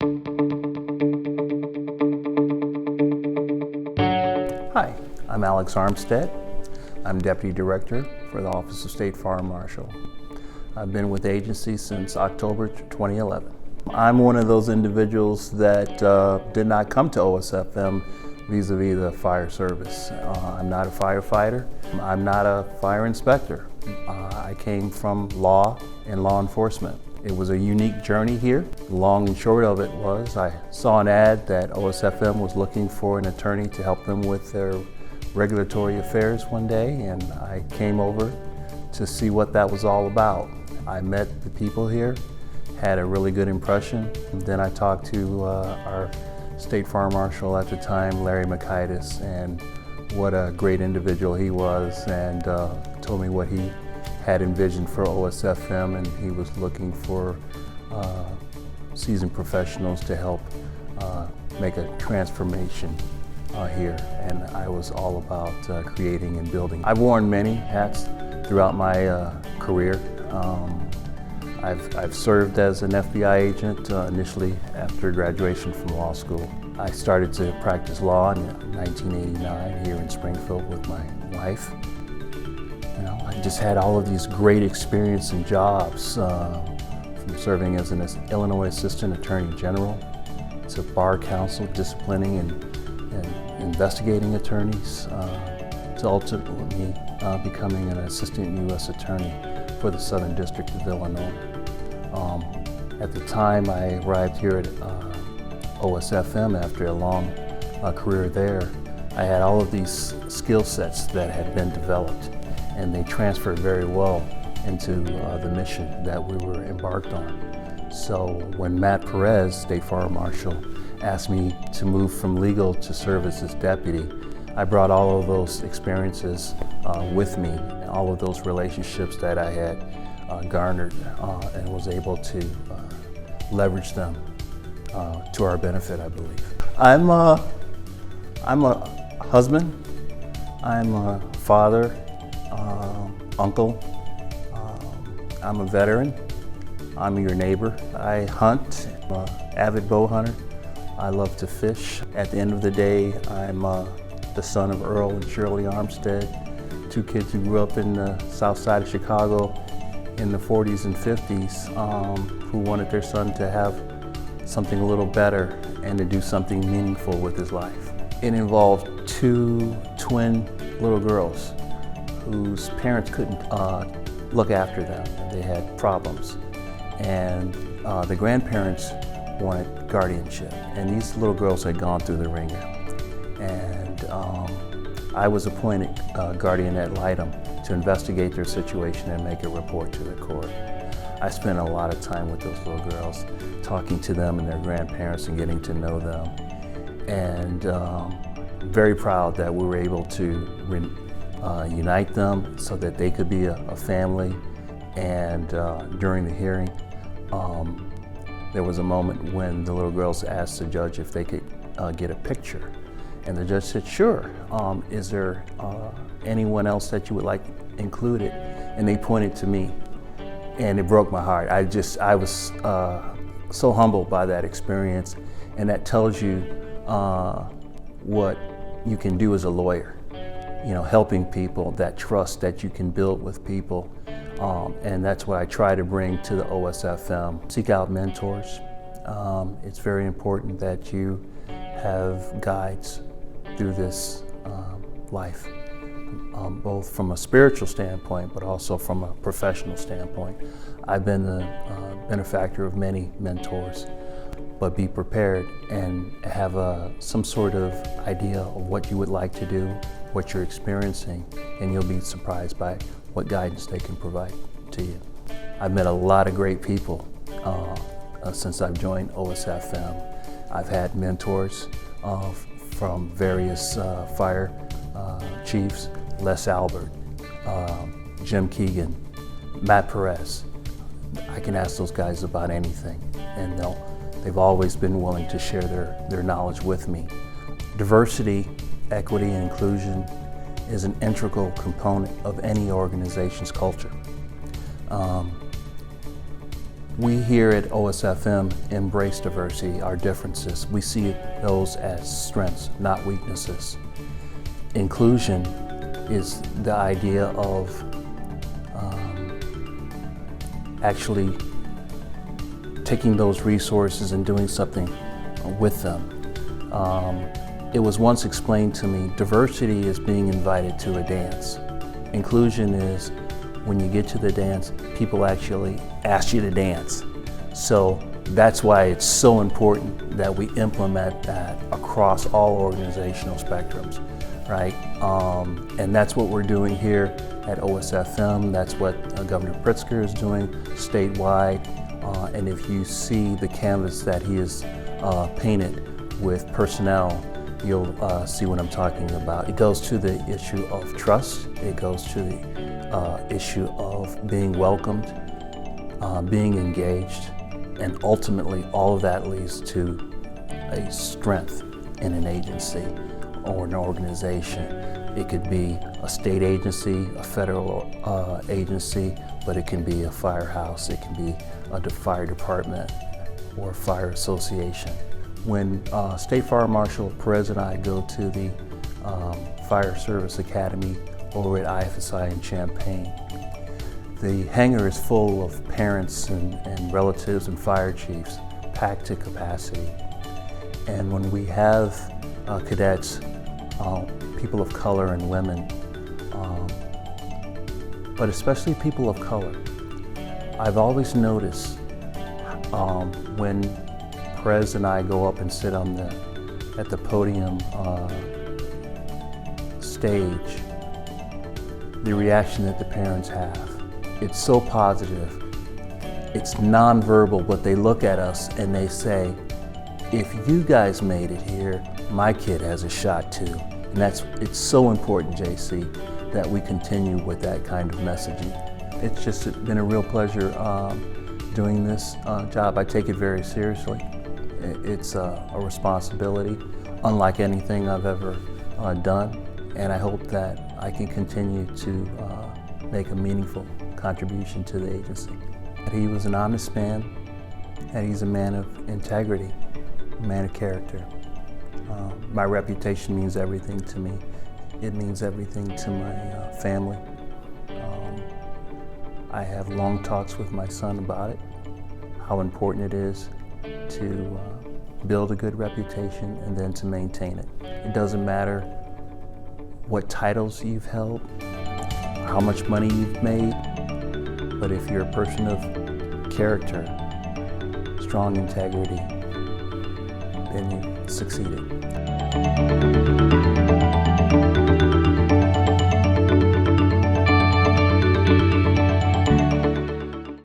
Hi, I'm Alix Armstead. I'm Deputy Director for the Office of State Fire Marshal. I've been with the agency since October 2011. I'm one of those individuals that did not come to OSFM vis-a-vis the fire service. I'm not a firefighter. I'm not a fire inspector. I came from law and law enforcement. It was a unique journey here. Long and short of it was I saw an ad that OSFM was looking for an attorney to help them with their regulatory affairs one day, and I came over to see what that was all about. I met the people here, had a really good impression. And then I talked to our State Fire Marshal at the time, Larry Makaitis, and what a great individual he was, and told me what he had envisioned for OSFM, and he was looking for seasoned professionals to help make a transformation here, and I was all about creating and building. I've worn many hats throughout my career. I've served as an FBI agent initially after graduation from law school. I started to practice law in 1989 here in Springfield with my wife. I just had all of these great experience and jobs, from serving as an Illinois Assistant Attorney General to Bar Counsel, disciplining and investigating attorneys, to ultimately becoming an Assistant U.S. Attorney for the Southern District of Illinois. At the time I arrived here at OSFM after a long career there, I had all of these skill sets that had been developed, and they transferred very well into the mission that we were embarked on. So when Matt Perez, State Fire Marshal, asked me to move from legal to serve as his deputy, I brought all of those experiences with me, all of those relationships that I had garnered, and was able to leverage them to our benefit, I believe. I'm a husband, I'm a father, uncle, I'm a veteran, I'm your neighbor. I hunt, I'm an avid bow hunter. I love to fish. At the end of the day, I'm the son of Earl and Shirley Armstead, two kids who grew up in the south side of Chicago in the 40s and 50s, who wanted their son to have something a little better and to do something meaningful with his life. It involved two twin little girls whose parents couldn't look after them. They had problems. And the grandparents wanted guardianship. And these little girls had gone through the ringer. And I was appointed guardian ad litem to investigate their situation and make a report to the court. I spent a lot of time with those little girls, talking to them and their grandparents and getting to know them. And very proud that we were able to unite them so that they could be a family. And during the hearing, there was a moment when the little girls asked the judge if they could get a picture. And the judge said, sure. Is there anyone else that you would like included? And they pointed to me, and it broke my heart. I was so humbled by that experience, and that tells you what you can do as a lawyer. Helping people, that trust that you can build with people. And that's what I try to bring to the OSFM. Seek out mentors. It's very important that you have guides through this life, both from a spiritual standpoint, but also from a professional standpoint. I've been the benefactor of many mentors, but be prepared and have some sort of idea of what you would like to do, what you're experiencing, and you'll be surprised by what guidance they can provide to you. I've met a lot of great people since I've joined OSFM. I've had mentors from various fire chiefs, Les Albert, Jim Keegan, Matt Perez. I can ask those guys about anything, and they've always been willing to share their knowledge with me. Diversity, equity, and inclusion is an integral component of any organization's culture. We here at OSFM embrace diversity, our differences. We see those as strengths, not weaknesses. Inclusion is the idea of actually taking those resources and doing something with them. It was once explained to me, diversity is being invited to a dance. Inclusion is when you get to the dance, people actually ask you to dance. So that's why it's so important that we implement that across all organizational spectrums, right? And that's what we're doing here at OSFM. That's what Governor Pritzker is doing statewide. And if you see the canvas that he has painted with personnel, you'll see what I'm talking about. It goes to the issue of trust. It goes to the issue of being welcomed, being engaged, and ultimately all of that leads to a strength in an agency or an organization. It could be a state agency, a federal agency, but it can be a firehouse, it can be a fire department or a fire association. When State Fire Marshal Perez and I go to the Fire Service Academy over at IFSI in Champaign, the hangar is full of parents and relatives and fire chiefs, packed to capacity. And when we have cadets, people of color and women, but especially people of color, I've always noticed when Perez and I go up and sit at the podium stage, the reaction that the parents have. It's so positive. It's nonverbal, but they look at us and they say, if you guys made it here, my kid has a shot too. And it's so important, JC, that we continue with that kind of messaging. It's just been a real pleasure doing this job. I take it very seriously. It's a responsibility unlike anything I've ever done, and I hope that I can continue to make a meaningful contribution to the agency. He was an honest man, and he's a man of integrity, a man of character. My reputation means everything to me. It means everything to my family. I have long talks with my son about it, how important it is to build a good reputation and then to maintain it. It doesn't matter what titles you've held, how much money you've made, but if you're a person of character, strong integrity, then you've succeeded.